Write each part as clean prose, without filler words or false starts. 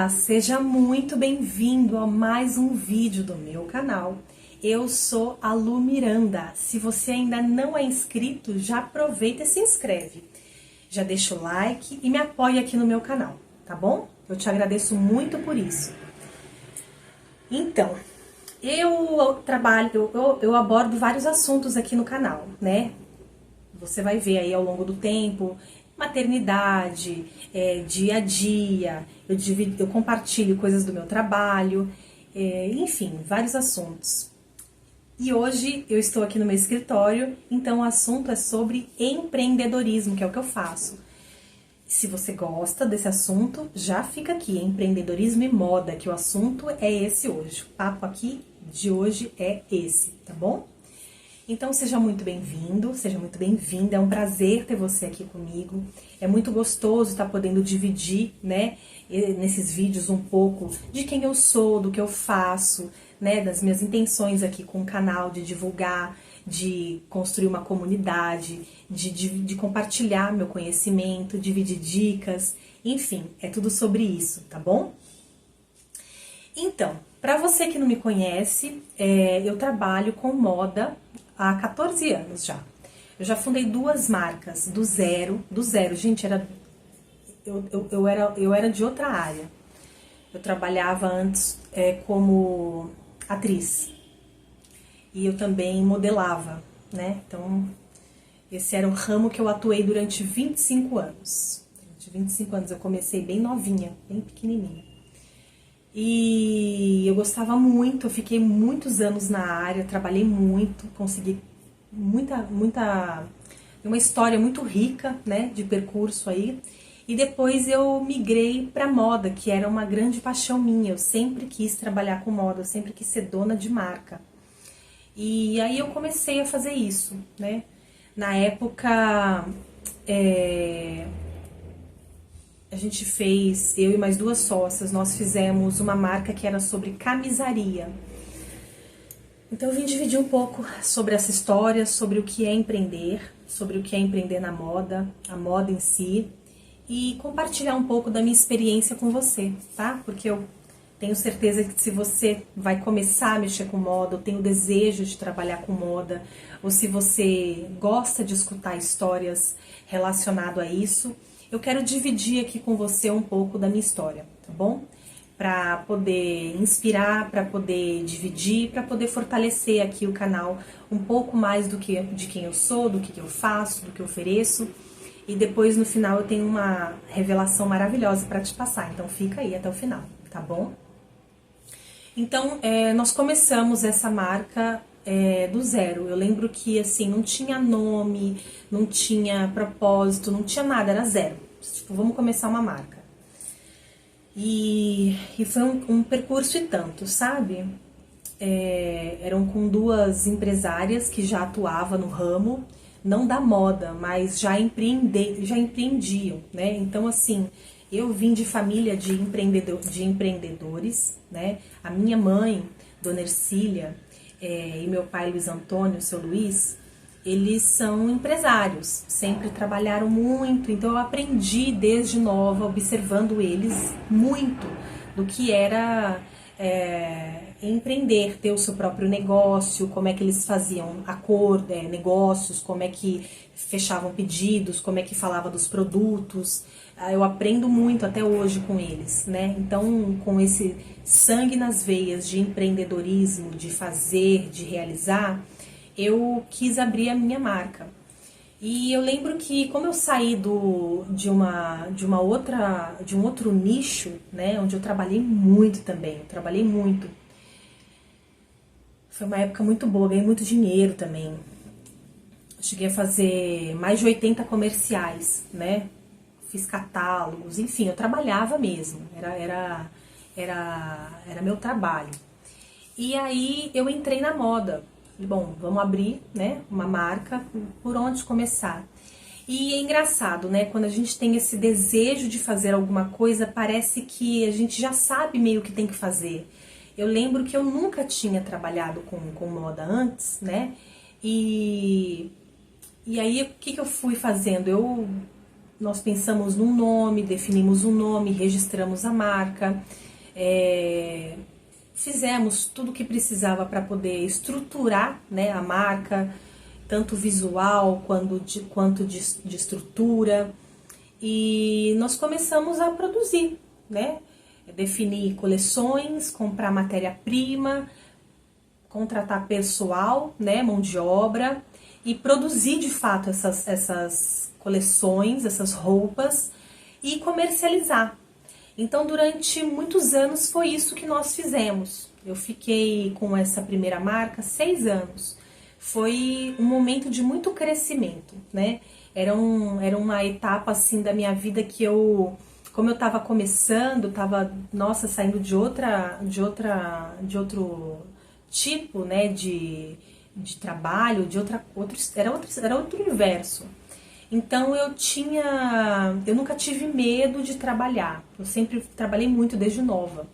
Olá, seja muito bem-vindo a mais um vídeo do meu canal. Eu sou a Lu Miranda. Se você ainda não é inscrito, já aproveita e se inscreve. Já deixa o like e me apoia aqui no meu canal, tá bom? Eu te agradeço muito por isso. Então, eu abordo vários assuntos aqui no canal, né? Você vai ver aí ao longo do tempo, maternidade, dia a dia, eu compartilho coisas do meu trabalho, enfim, vários assuntos. E hoje eu estou aqui no meu escritório, então o assunto é sobre empreendedorismo, que é o que eu faço. Se você gosta desse assunto, já fica aqui, empreendedorismo e moda, que o assunto é esse hoje. O papo aqui de hoje é esse, tá bom? Então seja muito bem-vindo, seja muito bem-vinda, é um prazer ter você aqui comigo. É muito gostoso estar podendo dividir, né, nesses vídeos um pouco de quem eu sou, do que eu faço, né, das minhas intenções aqui com o canal, de divulgar, de construir uma comunidade, de compartilhar meu conhecimento, dividir dicas, enfim, é tudo sobre isso, tá bom? Então, para você que não me conhece, eu trabalho com moda há 14 anos já. Eu já fundei 2 marcas do zero, gente, eu era de outra área. Eu trabalhava antes como atriz e eu também modelava, né? Então, esse era o ramo que eu atuei durante 25 anos. Durante 25 anos eu comecei bem novinha, bem pequenininha. E eu gostava muito, eu fiquei muitos anos na área, trabalhei muito, consegui uma história muito rica, né, de percurso aí. E depois eu migrei para moda, que era uma grande paixão minha. Eu sempre quis trabalhar com moda, eu sempre quis ser dona de marca. E aí eu comecei a fazer isso, né? Na época, a gente fez, eu e mais 2 sócias, nós fizemos uma marca que era sobre camisaria. Então eu vim dividir um pouco sobre essa história, sobre o que é empreender na moda, a moda em si, e compartilhar um pouco da minha experiência com você, tá? Porque eu tenho certeza que se você vai começar a mexer com moda, ou tem o desejo de trabalhar com moda, ou se você gosta de escutar histórias relacionadas a isso, eu quero dividir aqui com você um pouco da minha história, tá bom? Para poder inspirar, para poder dividir, para poder fortalecer aqui o canal um pouco mais de quem eu sou, do que eu faço, do que eu ofereço. E depois no final eu tenho uma revelação maravilhosa para te passar, então fica aí até o final, tá bom? Então, nós começamos essa marca do zero. Eu lembro que, assim, não tinha nome, não tinha propósito, não tinha nada, era zero. Tipo, vamos começar uma marca. E foi um percurso e tanto, sabe? Eram com 2 empresárias que já atuavam no ramo, não da moda, mas já empreendiam, né? Então, assim, eu vim de família de empreendedores, né? A minha mãe, Dona Ercília, e meu pai, Luiz Antônio, seu Luiz, eles são empresários, sempre trabalharam muito, então eu aprendi desde nova, observando eles, muito do que era empreender, ter o seu próprio negócio, como é que eles faziam negócios, como é que fechavam pedidos, como é que falava dos produtos. Eu aprendo muito até hoje com eles, né? Então, com esse sangue nas veias de empreendedorismo, de fazer, de realizar, eu quis abrir a minha marca. E eu lembro que, como eu saí de um outro nicho, né, onde eu trabalhei muito também, foi uma época muito boa, ganhei muito dinheiro também. Eu cheguei a fazer mais de 80 comerciais, né? Fiz catálogos, enfim, eu trabalhava mesmo, era meu trabalho. E aí eu entrei na moda. Bom, vamos abrir, né, uma marca, por onde começar? E é engraçado, né, quando a gente tem esse desejo de fazer alguma coisa, parece que a gente já sabe meio o que tem que fazer. Eu lembro que eu nunca tinha trabalhado com moda antes, né, e aí o que eu fui fazendo? Eu nós pensamos num nome, definimos um nome, registramos a marca, fizemos tudo o que precisava para poder estruturar, né, a marca, tanto visual quanto de estrutura. E nós começamos a produzir, né? Definir coleções, comprar matéria-prima, contratar pessoal, né, mão de obra, e produzir de fato essas coleções, essas roupas, e comercializar. Então, durante muitos anos foi isso que nós fizemos. Eu fiquei com essa primeira marca 6 anos. Foi um momento de muito crescimento, né? Era uma etapa assim da minha vida que como eu estava começando, estava, nossa, saindo de outro tipo, né, de trabalho, era outro universo. Então eu nunca tive medo de trabalhar. Eu sempre trabalhei muito desde nova.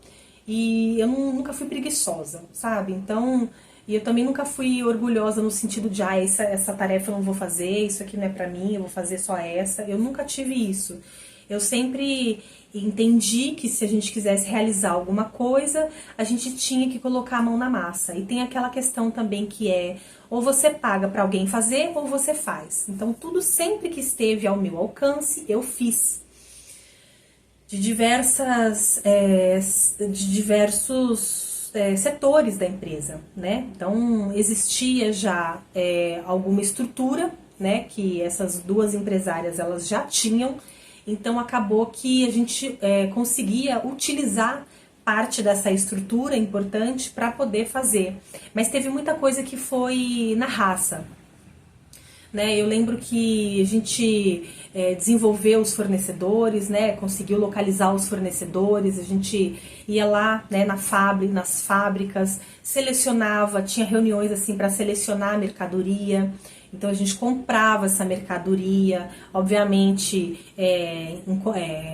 E eu nunca fui preguiçosa, sabe? Então, e eu também nunca fui orgulhosa no sentido de, essa tarefa eu não vou fazer, isso aqui não é pra mim, eu vou fazer só essa. Eu nunca tive isso. Eu sempre entendi que se a gente quisesse realizar alguma coisa, a gente tinha que colocar a mão na massa. E tem aquela questão também que ou você paga para alguém fazer ou você faz. Então tudo sempre que esteve ao meu alcance, eu fiz. De diversos setores da empresa, né? Então existia já alguma estrutura, né? Que essas duas empresárias elas já tinham. Então acabou que a gente conseguia utilizar parte dessa estrutura importante para poder fazer. Mas teve muita coisa que foi na raça, né? Eu lembro que a gente desenvolveu os fornecedores, né? Conseguiu localizar os fornecedores, a gente ia lá, né, nas fábricas, selecionava, tinha reuniões assim para selecionar a mercadoria. Então a gente comprava essa mercadoria, obviamente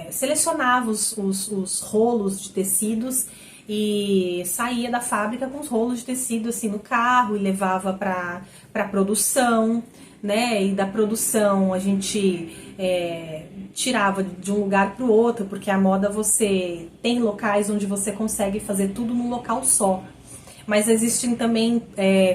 selecionava os rolos de tecidos e saía da fábrica com os rolos de tecido assim no carro e levava para produção, né? E da produção a gente tirava de um lugar para o outro, porque a moda você tem locais onde você consegue fazer tudo num local só. Mas existem também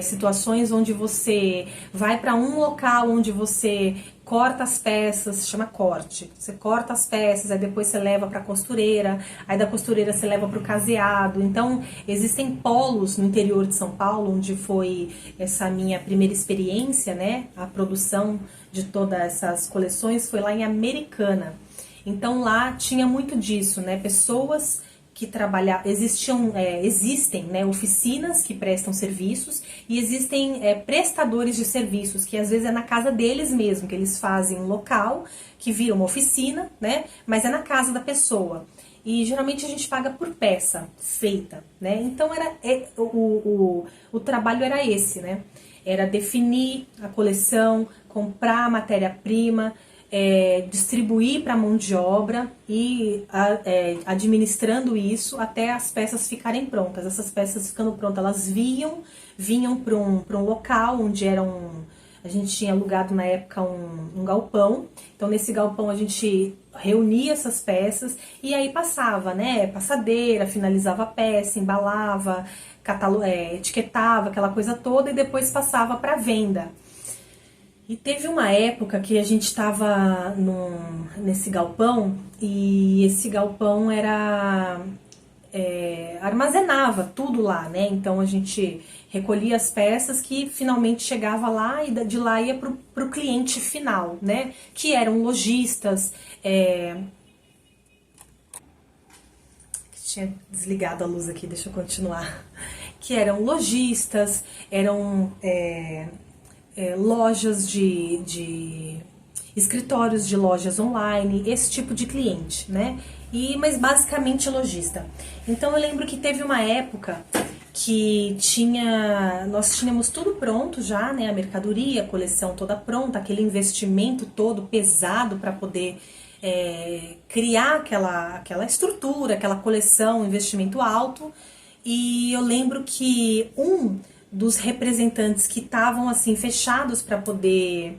situações onde você vai para um local onde você corta as peças, se chama corte. Você corta as peças, aí depois você leva para a costureira, aí da costureira você leva para o caseado. Então, existem polos no interior de São Paulo, onde foi essa minha primeira experiência, né? A produção de todas essas coleções foi lá em Americana. Então, lá tinha muito disso, né? Pessoas que trabalhar, existem, né, oficinas que prestam serviços e existem prestadores de serviços, que às vezes é na casa deles mesmo, que eles fazem um local que vira uma oficina, né, mas é na casa da pessoa. E geralmente a gente paga por peça feita, né, então o trabalho era esse, né, era definir a coleção, comprar a matéria-prima, distribuir para a mão de obra e administrando isso até as peças ficarem prontas. Essas peças ficando prontas, elas vinham para um local onde a gente tinha alugado na época um galpão. Então nesse galpão a gente reunia essas peças e aí passava, né, passadeira, finalizava a peça, embalava, etiquetava, aquela coisa toda e depois passava para venda. E teve uma época que a gente estava nesse galpão e esse galpão armazenava tudo lá, né? Então a gente recolhia as peças que finalmente chegava lá e de lá ia pro cliente final, né? Que eram lojistas, tinha desligado a luz aqui, deixa eu continuar. Que eram lojistas, eram lojas de escritórios de lojas online, esse tipo de cliente, né? Mas basicamente lojista. Então eu lembro que teve uma época que nós tínhamos tudo pronto já, né? A mercadoria, a coleção toda pronta, aquele investimento todo pesado para poder criar aquela estrutura, aquela coleção, investimento alto. E eu lembro que dos representantes que estavam assim fechados para poder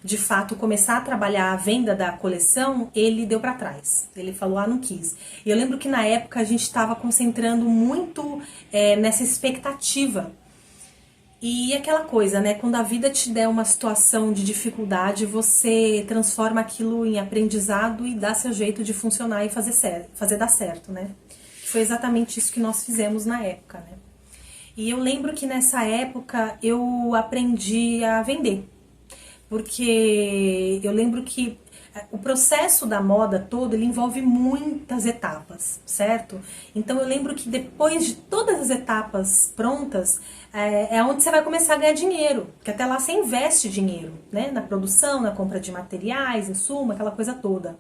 de fato começar a trabalhar a venda da coleção, ele deu para trás. Ele falou, não quis. E eu lembro que na época a gente estava concentrando muito nessa expectativa. E aquela coisa, né? Quando a vida te der uma situação de dificuldade, você transforma aquilo em aprendizado e dá seu jeito de funcionar e fazer dar certo, né? Foi exatamente isso que nós fizemos na época, né? E eu lembro que nessa época eu aprendi a vender. Porque eu lembro que o processo da moda todo, ele envolve muitas etapas, certo? Então eu lembro que depois de todas as etapas prontas, é onde você vai começar a ganhar dinheiro. Porque até lá você investe dinheiro, né? Na produção, na compra de materiais, insumo, aquela coisa toda.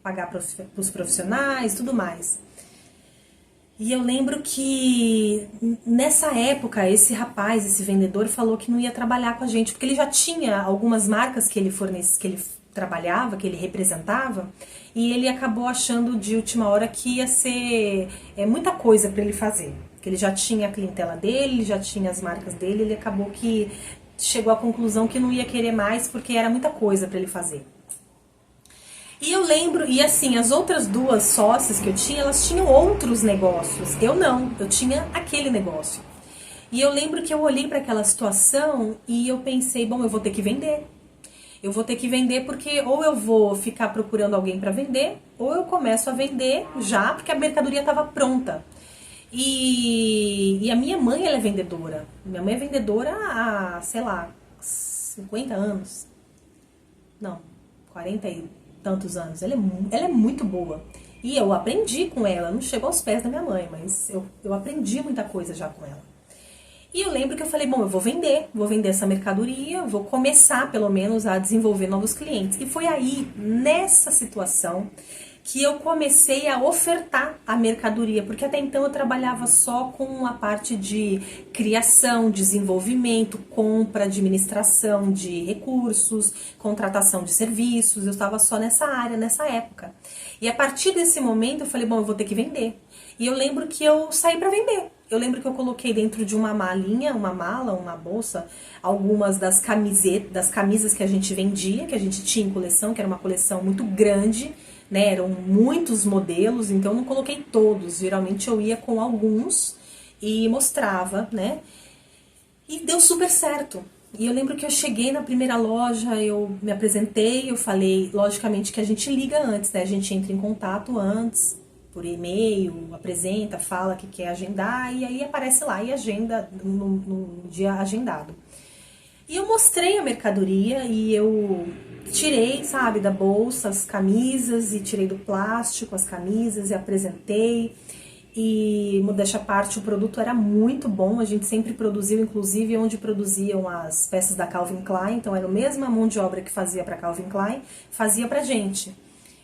Pagar para os profissionais, tudo mais. E eu lembro que nessa época esse rapaz, esse vendedor, falou que não ia trabalhar com a gente, porque ele já tinha algumas marcas que ele trabalhava, que ele representava, e ele acabou achando de última hora que ia ser muita coisa para ele fazer. Que ele já tinha a clientela dele, ele já tinha as marcas dele, ele acabou que chegou à conclusão que não ia querer mais porque era muita coisa para ele fazer. E eu lembro, e assim, as outras duas sócias que eu tinha, elas tinham outros negócios. Eu não, eu tinha aquele negócio. E eu lembro que eu olhei para aquela situação e eu pensei, bom, eu vou ter que vender. Eu vou ter que vender porque ou eu vou ficar procurando alguém para vender, ou eu começo a vender já, porque a mercadoria estava pronta. E a minha mãe, ela é vendedora. Minha mãe é vendedora há, sei lá, 50 anos. Não, 40 e tantos anos. Ela é muito boa. E eu aprendi com ela. Não chegou aos pés da minha mãe, mas eu aprendi muita coisa já com ela. E eu lembro que eu falei, bom, eu vou vender essa mercadoria, vou começar pelo menos a desenvolver novos clientes. E foi aí, nessa situação, que eu comecei a ofertar a mercadoria, porque até então eu trabalhava só com a parte de criação, desenvolvimento, compra, administração de recursos, contratação de serviços, eu estava só nessa área, nessa época. E a partir desse momento eu falei, bom, eu vou ter que vender. E eu lembro que eu saí para vender. Eu lembro que eu coloquei dentro de uma malinha, uma mala, uma bolsa, algumas das camisas que a gente vendia, que a gente tinha em coleção, que era uma coleção muito grande, né? Eram muitos modelos, então eu não coloquei todos. Geralmente eu ia com alguns e mostrava, né? E deu super certo. E eu lembro que eu cheguei na primeira loja, eu me apresentei, eu falei, logicamente que a gente liga antes, né? A gente entra em contato antes, por e-mail, apresenta, fala que quer agendar, e aí aparece lá e agenda no dia agendado. E eu mostrei a mercadoria e eu tirei, sabe, da bolsa as camisas e tirei do plástico as camisas e apresentei. E, modéstia à parte, o produto era muito bom, a gente sempre produziu, inclusive onde produziam as peças da Calvin Klein, então era a mesma mão de obra que fazia para Calvin Klein, fazia pra gente.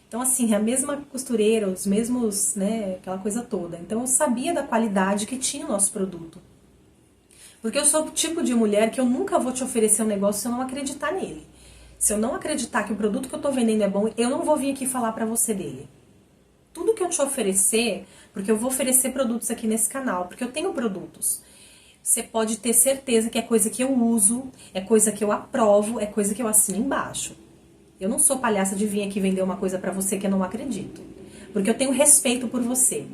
Então, assim, a mesma costureira, os mesmos, né, aquela coisa toda. Então, eu sabia da qualidade que tinha o nosso produto. Porque eu sou o tipo de mulher que eu nunca vou te oferecer um negócio se eu não acreditar nele. Se eu não acreditar que o produto que eu tô vendendo é bom, eu não vou vir aqui falar pra você dele. Tudo que eu te oferecer, porque eu vou oferecer produtos aqui nesse canal, porque eu tenho produtos. Você pode ter certeza que é coisa que eu uso, é coisa que eu aprovo, é coisa que eu assino embaixo. Eu não sou palhaça de vir aqui vender uma coisa pra você que eu não acredito. Porque eu tenho respeito por você.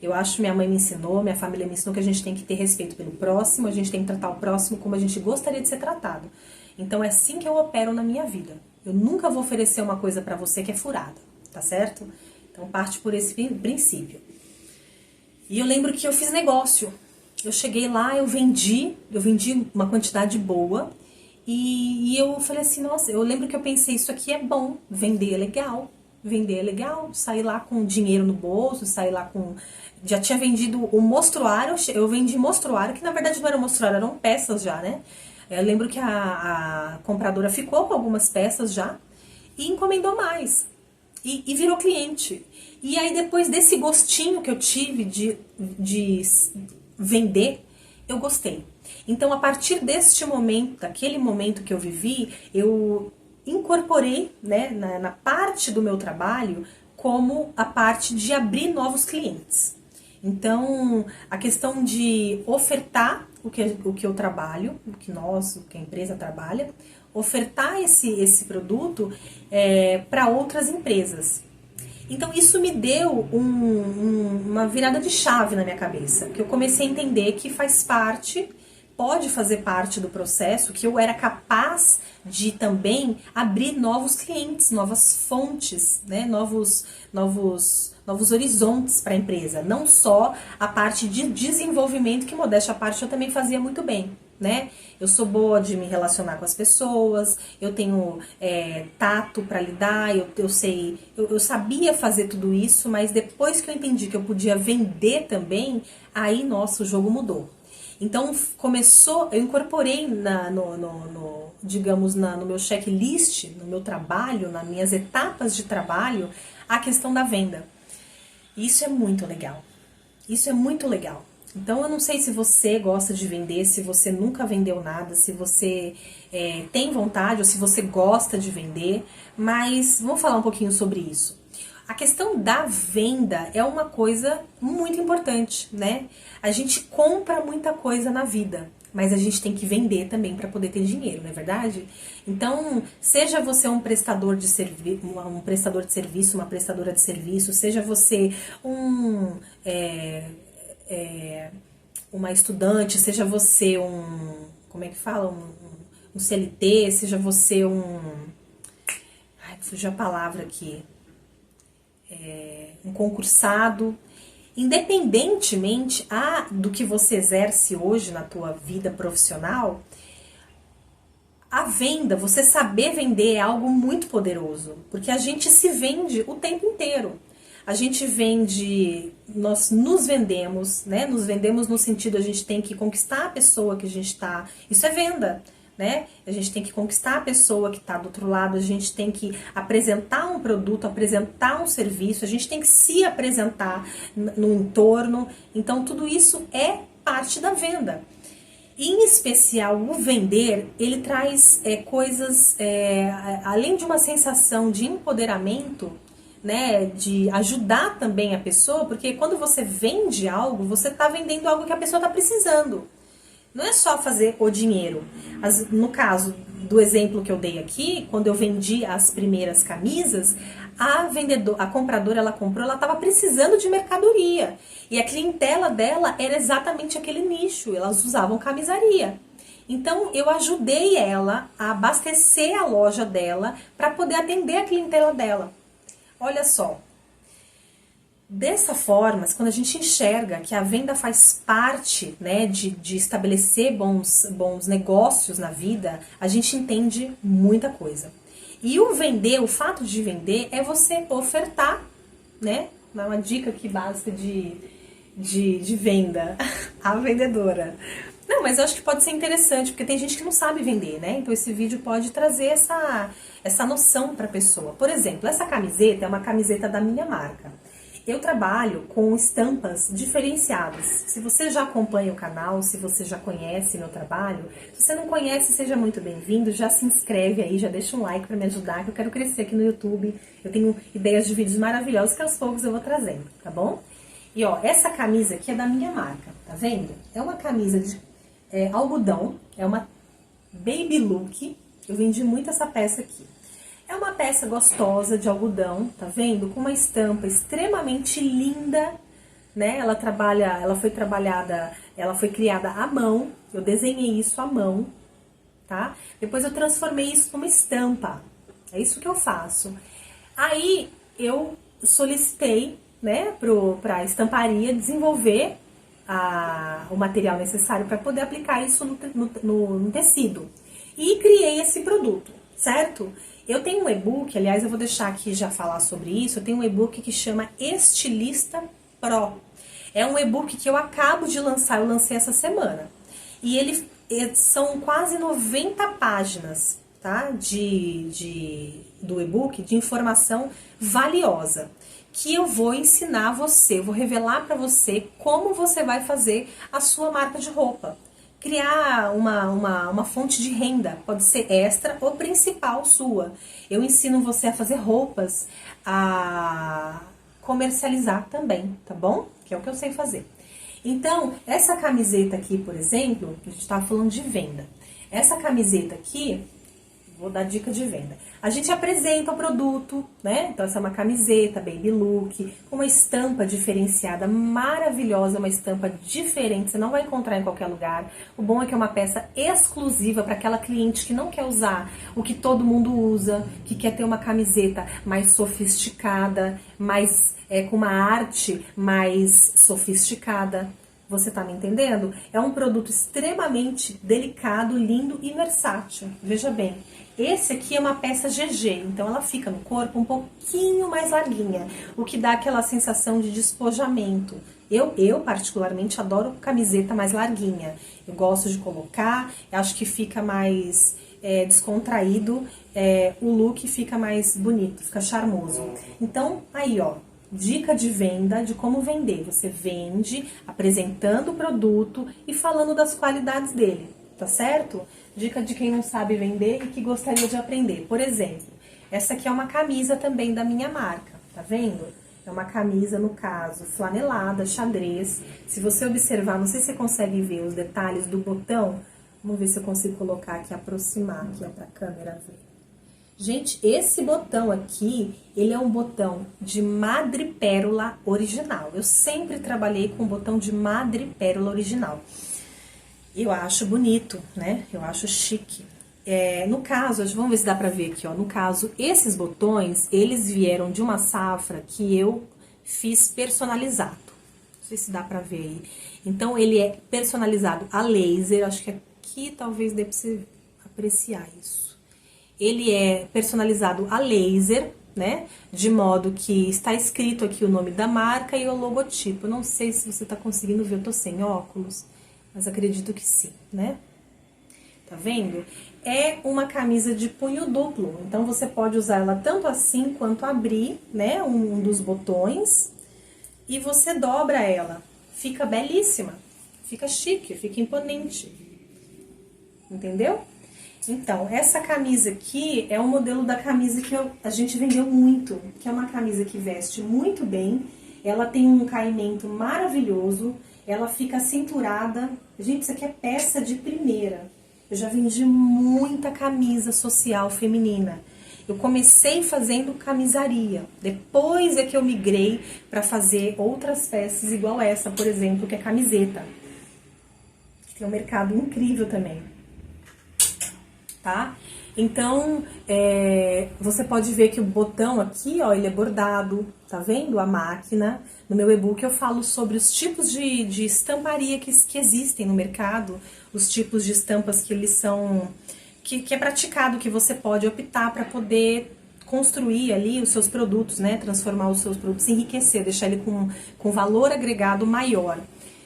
Eu acho que minha mãe me ensinou, minha família me ensinou que a gente tem que ter respeito pelo próximo, a gente tem que tratar o próximo como a gente gostaria de ser tratado. Então é assim que eu opero na minha vida. Eu nunca vou oferecer uma coisa pra você que é furada, tá certo? Então parte por esse princípio. E eu lembro que eu fiz negócio. Eu cheguei lá, eu vendi uma quantidade boa. E eu falei assim, nossa, eu lembro que eu pensei, isso aqui é bom, vender é legal, sair lá com dinheiro no bolso, sair lá com... Já tinha vendido o mostruário, eu vendi mostruário, que na verdade não era mostruário, eram peças já, né? Eu lembro que a compradora ficou com algumas peças já e encomendou mais. E virou cliente. E aí depois desse gostinho que eu tive de vender, eu gostei. Então, a partir deste momento, daquele momento que eu vivi, eu incorporei, né, na parte do meu trabalho como a parte de abrir novos clientes. Então, a questão de ofertar o que eu trabalho, o que a empresa trabalha, ofertar esse produto para outras empresas. Então isso me deu uma virada de chave na minha cabeça, que eu comecei a entender que pode fazer parte do processo, que eu era capaz de também abrir novos clientes, novas fontes, né? novos horizontes para a empresa, não só a parte de desenvolvimento, que modéstia à parte eu também fazia muito bem, né? Eu sou boa de me relacionar com as pessoas, eu tenho tato para lidar, eu sabia fazer tudo isso, mas depois que eu entendi que eu podia vender também, aí, nossa, o jogo mudou. Então eu incorporei digamos, no meu checklist, no meu trabalho, nas minhas etapas de trabalho, a questão da venda. Isso é muito legal. Isso é muito legal. Então eu não sei se você gosta de vender, se você nunca vendeu nada, se você tem vontade ou se você gosta de vender, mas vamos falar um pouquinho sobre isso. A questão da venda é uma coisa muito importante, né? A gente compra muita coisa na vida, mas a gente tem que vender também para poder ter dinheiro, não é verdade? Então, seja você um prestador de serviço, uma prestadora de serviço, seja você uma estudante, seja você como é que fala? Um CLT, seja você ai, fugiu a palavra aqui. Um concursado, independentemente do que você exerce hoje na tua vida profissional, a venda, você saber vender é algo muito poderoso, porque a gente se vende o tempo inteiro. A gente vende, nós nos vendemos, né? Nos vendemos no sentido, a gente tem que conquistar a pessoa que a gente está, isso é venda, né? A gente tem que conquistar a pessoa que está do outro lado, a gente tem que apresentar um produto, apresentar um serviço, a gente tem que se apresentar no entorno. Então, tudo isso é parte da venda. Em especial, o vender, ele traz coisas, além de uma sensação de empoderamento, né, de ajudar também a pessoa, porque quando você vende algo, você está vendendo algo que a pessoa está precisando. Não é só fazer o dinheiro. No caso do exemplo que eu dei aqui, quando eu vendi as primeiras camisas, a compradora, ela comprou, ela estava precisando de mercadoria. E a clientela dela era exatamente aquele nicho, elas usavam camisaria. Então, eu ajudei ela a abastecer a loja dela para poder atender a clientela dela. Olha só. Dessa forma, quando a gente enxerga que a venda faz parte, né, de estabelecer bons negócios na vida, a gente entende muita coisa. E o fato de vender é você ofertar, né? Dá uma dica aqui básica de venda, a vendedora. Não, mas eu acho que pode ser interessante, porque tem gente que não sabe vender, né? Então esse vídeo pode trazer essa noção para a pessoa. Por exemplo, essa camiseta é uma camiseta da minha marca. Eu trabalho com estampas diferenciadas. Se você já acompanha o canal, se você já conhece meu trabalho, se você não conhece, seja muito bem-vindo, já se inscreve aí, já deixa um like para me ajudar, que eu quero crescer aqui no YouTube. Eu tenho ideias de vídeos maravilhosos que aos poucos eu vou trazendo, tá bom? E ó, essa camisa aqui é da minha marca, tá vendo? É uma camisa de algodão, é uma baby look. Eu vendi muito essa peça aqui. É uma peça gostosa de algodão, tá vendo? Com uma estampa extremamente linda, né? Ela foi criada à mão, eu desenhei isso à mão, tá? Depois eu transformei isso numa estampa, é isso que eu faço. Aí eu solicitei, né, pra estamparia desenvolver o material necessário para poder aplicar isso no tecido. E criei esse produto, certo? Eu tenho um e-book, aliás, eu vou deixar aqui já falar sobre isso. Eu tenho um e-book que chama Estilista Pro. É um e-book que eu acabo de lançar, eu lancei essa semana. E são quase 90 páginas, tá? Do e-book, de informação valiosa. Que eu vou ensinar você, eu vou revelar para você como você vai fazer a sua marca de roupa. Criar uma fonte de renda, pode ser extra ou principal sua. Eu ensino você a fazer roupas, a comercializar também, tá bom? Que é o que eu sei fazer. Então, essa camiseta aqui, por exemplo, a gente estava falando de venda. Essa camiseta aqui, Vou dar dica de venda. A gente apresenta o produto, né? Então essa é uma camiseta baby look, com uma estampa diferenciada, maravilhosa, uma estampa diferente, você não vai encontrar em qualquer lugar. O bom é que é uma peça exclusiva para aquela cliente que não quer usar o que todo mundo usa, que quer ter uma camiseta mais sofisticada, mais com uma arte mais sofisticada. Você tá me entendendo? É um produto extremamente delicado, lindo e versátil. Veja bem, esse aqui é uma peça GG, então ela fica no corpo um pouquinho mais larguinha, o que dá aquela sensação de despojamento. Eu particularmente adoro camiseta mais larguinha. Eu gosto de colocar, acho que fica mais descontraído, o look fica mais bonito, fica charmoso. Então, aí ó, dica de venda, de como vender. Você vende apresentando o produto e falando das qualidades dele, tá certo? Dica de quem não sabe vender e que gostaria de aprender. Por exemplo, essa aqui é uma camisa também da minha marca, tá vendo? É uma camisa, no caso, flanelada, xadrez. Se você observar, não sei se você consegue ver os detalhes do botão. Vamos ver se eu consigo colocar aqui, aproximar aqui, ó, pra câmera ver. Gente, esse botão aqui, ele é um botão de madrepérola original. Eu sempre trabalhei com botão de madrepérola original. Eu acho bonito, né? Eu acho chique. No caso, vamos ver se dá pra ver aqui, ó. No caso, esses botões, eles vieram de uma safra que eu fiz personalizado. Não sei se dá pra ver aí. Então, ele é personalizado a laser. Acho que aqui talvez dê pra você apreciar isso. Ele é personalizado a laser, né? De modo que está escrito aqui o nome da marca e o logotipo. Eu não sei se você tá conseguindo ver, eu tô sem óculos, mas acredito que sim, né? Tá vendo? É uma camisa de punho duplo, então você pode usar ela tanto assim quanto abrir, né? Um dos botões e você dobra ela. Fica belíssima, fica chique, fica imponente. Entendeu? Então, essa camisa aqui é o modelo da camisa que a gente vendeu muito, que é uma camisa que veste muito bem, ela tem um caimento maravilhoso, ela fica cinturada. Gente, isso aqui é peça de primeira. Eu já vendi muita camisa social feminina. Eu comecei fazendo camisaria, depois é que eu migrei para fazer outras peças igual essa, por exemplo, que é camiseta. Que tem um mercado incrível também. Tá? Então, você pode ver que o botão aqui, ó, ele é bordado, tá vendo? A máquina. No meu e-book eu falo sobre os tipos de estamparia que existem no mercado, os tipos de estampas que eles são, que é praticado, que você pode optar para poder construir ali os seus produtos, né? Transformar os seus produtos, enriquecer, deixar ele com valor agregado maior.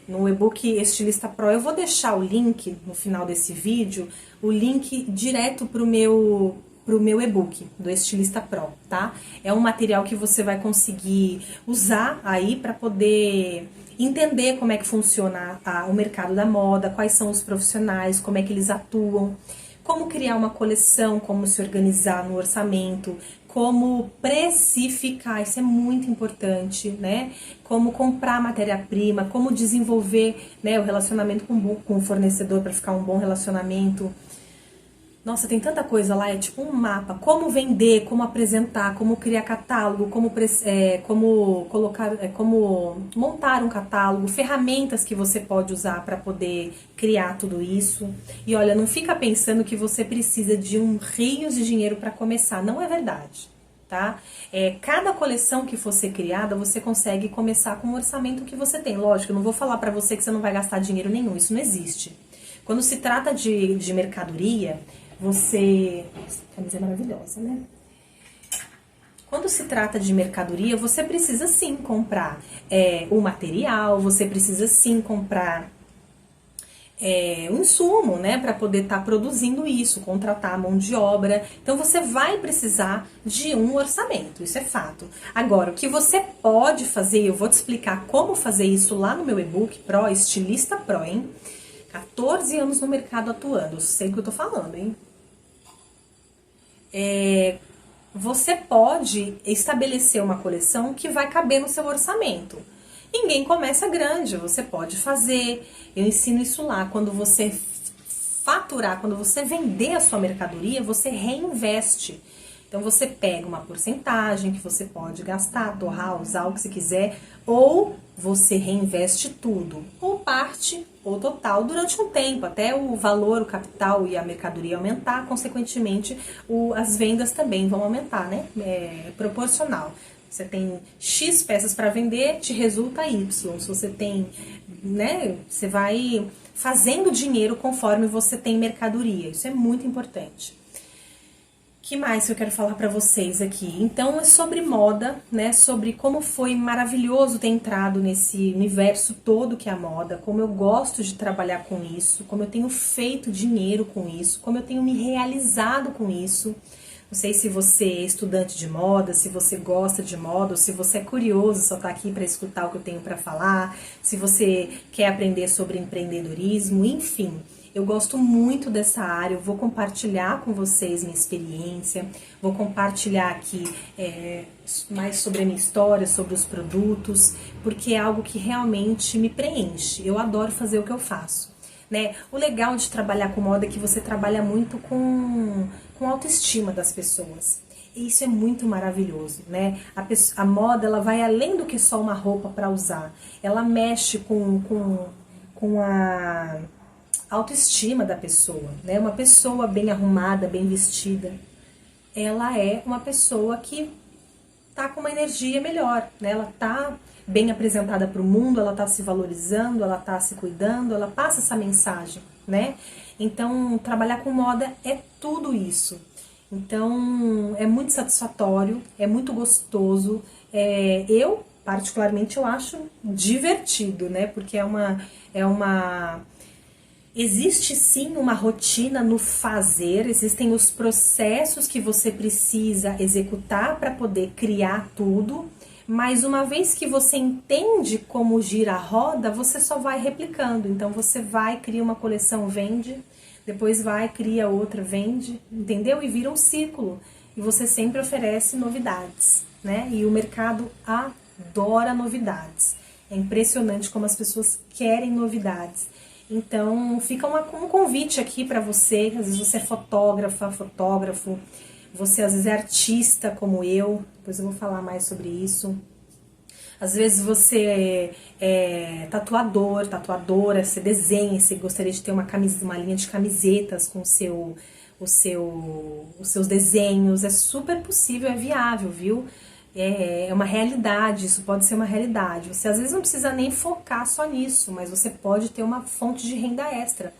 No e-book Estilista Pro, eu vou deixar o link no final desse vídeo, o link direto pro meu e-book do Estilista Pro, tá? É um material que você vai conseguir usar aí para poder entender como é que funciona o mercado da moda, quais são os profissionais, como é que eles atuam, como criar uma coleção, como se organizar no orçamento, como precificar, isso é muito importante, né? Como comprar matéria-prima, como desenvolver, né, o relacionamento com o fornecedor para ficar um bom relacionamento. Nossa, tem tanta coisa lá, é tipo um mapa. Como vender, como apresentar, como criar catálogo, como montar um catálogo, ferramentas que você pode usar para poder criar tudo isso. E olha, não fica pensando que você precisa de um rio de dinheiro para começar. Não é verdade, tá? Cada coleção que for ser criada, você consegue começar com o orçamento que você tem. Lógico, eu não vou falar para você que você não vai gastar dinheiro nenhum, isso não existe. Quando se trata de mercadoria, essa camisa é maravilhosa, né? Quando se trata de mercadoria, você precisa sim comprar o material, você precisa sim comprar o insumo, né? Para poder estar produzindo isso, contratar a mão de obra. Então você vai precisar de um orçamento, isso é fato. Agora, o que você pode fazer, eu vou te explicar como fazer isso lá no meu e-book Pro, Estilista Pro, hein? 14 anos no mercado atuando, eu sei o que eu tô falando, hein? Você pode estabelecer uma coleção que vai caber no seu orçamento. Ninguém começa grande, você pode fazer. Eu ensino isso lá. Quando você faturar, quando você vender a sua mercadoria, você reinveste. Então você pega uma porcentagem que você pode gastar, torrar, usar o que você quiser, ou você reinveste tudo, ou parte ou total durante um tempo, até o valor, o capital e a mercadoria aumentar, consequentemente as vendas também vão aumentar, né? É proporcional. Você tem X peças para vender, te resulta Y. Se você tem, né, você vai fazendo dinheiro conforme você tem mercadoria. Isso é muito importante. Que mais que eu quero falar para vocês aqui? Então é sobre moda, né? Sobre como foi maravilhoso ter entrado nesse universo todo que é a moda, como eu gosto de trabalhar com isso, como eu tenho feito dinheiro com isso, como eu tenho me realizado com isso. Não sei se você é estudante de moda, se você gosta de moda, ou se você é curioso, só tá aqui para escutar o que eu tenho para falar, se você quer aprender sobre empreendedorismo, enfim. Eu gosto muito dessa área, eu vou compartilhar com vocês minha experiência, vou compartilhar aqui mais sobre a minha história, sobre os produtos, porque é algo que realmente me preenche. Eu adoro fazer o que eu faço, né? O legal de trabalhar com moda é que você trabalha muito com a autoestima das pessoas. E isso é muito maravilhoso, né? A moda, ela vai além do que só uma roupa para usar. Ela mexe com a autoestima da pessoa, né? Uma pessoa bem arrumada, bem vestida, ela é uma pessoa que tá com uma energia melhor, né? Ela tá bem apresentada para o mundo, ela tá se valorizando, ela tá se cuidando, ela passa essa mensagem, né? Então, trabalhar com moda é tudo isso. Então, é muito satisfatório, é muito gostoso. Eu, particularmente, eu acho divertido, né? Porque existe sim uma rotina no fazer, existem os processos que você precisa executar para poder criar tudo, mas uma vez que você entende como gira a roda, você só vai replicando. Então você vai, cria uma coleção, vende, depois vai, cria outra, vende, entendeu? E vira um ciclo. E você sempre oferece novidades, né? E o mercado adora novidades. É impressionante como as pessoas querem novidades. Então, fica um convite aqui para você, às vezes você é fotógrafo, você às vezes é artista como eu, depois eu vou falar mais sobre isso. Às vezes você é tatuadora, você desenha, você gostaria de ter uma linha de camisetas com os seus desenhos, é super possível, é viável, viu? É uma realidade, isso pode ser uma realidade. Você às vezes não precisa nem focar só nisso, mas você pode ter uma fonte de renda extra.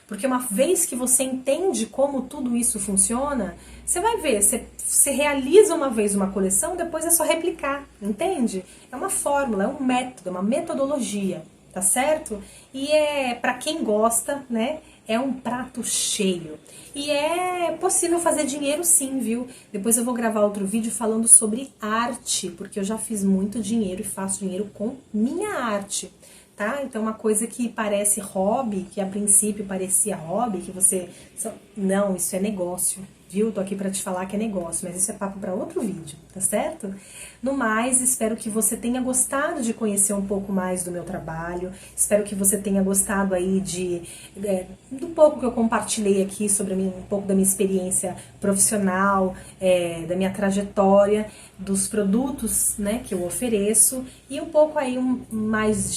Porque uma vez que você entende como tudo isso funciona, você vai ver, você realiza uma vez uma coleção, depois é só replicar, entende? É uma fórmula, é um método, é uma metodologia, tá certo? E para quem gosta, né? É um prato cheio. E é possível fazer dinheiro sim, viu? Depois eu vou gravar outro vídeo falando sobre arte, porque eu já fiz muito dinheiro e faço dinheiro com minha arte, tá? Então uma coisa que parece hobby, que a princípio parecia hobby, que você... Não, isso é negócio, viu? Tô aqui pra te falar que é negócio, mas isso é papo pra outro vídeo, tá certo? No mais, espero que você tenha gostado de conhecer um pouco mais do meu trabalho, espero que você tenha gostado aí do pouco que eu compartilhei aqui sobre um pouco da minha experiência profissional, da minha trajetória, dos produtos, né, que eu ofereço, e um pouco aí mais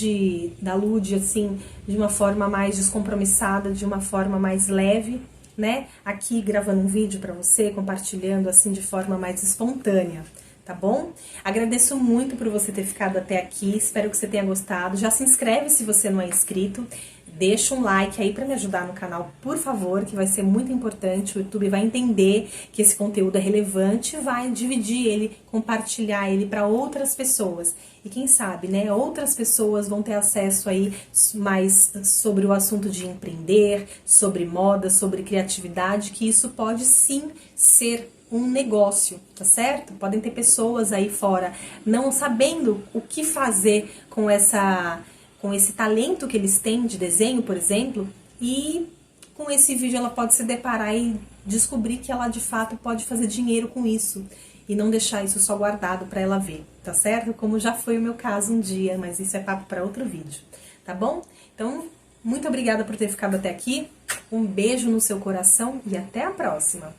da Lud, assim, de uma forma mais descompromissada, de uma forma mais leve, né, aqui gravando um vídeo pra você, compartilhando assim de forma mais espontânea, tá bom? Agradeço muito por você ter ficado até aqui, espero que você tenha gostado. Já se inscreve se você não é inscrito, deixa um like aí pra me ajudar no canal, por favor, que vai ser muito importante. O YouTube vai entender que esse conteúdo é relevante e vai dividir ele, compartilhar ele para outras pessoas. E quem sabe, né, outras pessoas vão ter acesso aí mais sobre o assunto de empreender, sobre moda, sobre criatividade, que isso pode sim ser um negócio, tá certo? Podem ter pessoas aí fora não sabendo o que fazer com esse talento que eles têm de desenho, por exemplo, e com esse vídeo ela pode se deparar e descobrir que ela de fato pode fazer dinheiro com isso e não deixar isso só guardado para ela ver, tá certo? Como já foi o meu caso um dia, mas isso é papo para outro vídeo, tá bom? Então, muito obrigada por ter ficado até aqui, Um beijo no seu coração e até a próxima!